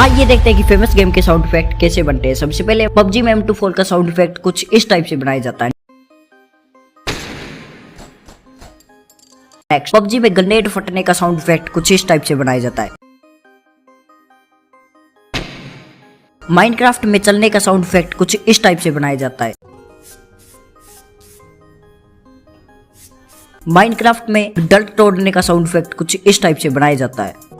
आइए देखते हैं कि फेमस गेम के साउंड इफेक्ट कैसे बनते हैं। सबसे पहले पबजी में M2 फॉल का साउंड इफेक्ट कुछ इस टाइप से बनाया जाता है। नेक्स्ट पबजी में ग्रेनेड फटने का साउंड इफेक्ट कुछ इस टाइप से बनाया जाता है। माइनक्राफ्ट में चलने का साउंड इफेक्ट कुछ इस टाइप से बनाया जाता है। माइनक्राफ्ट में डर्ट तोड़ने का साउंड इफेक्ट कुछ इस टाइप से बनाया जाता है।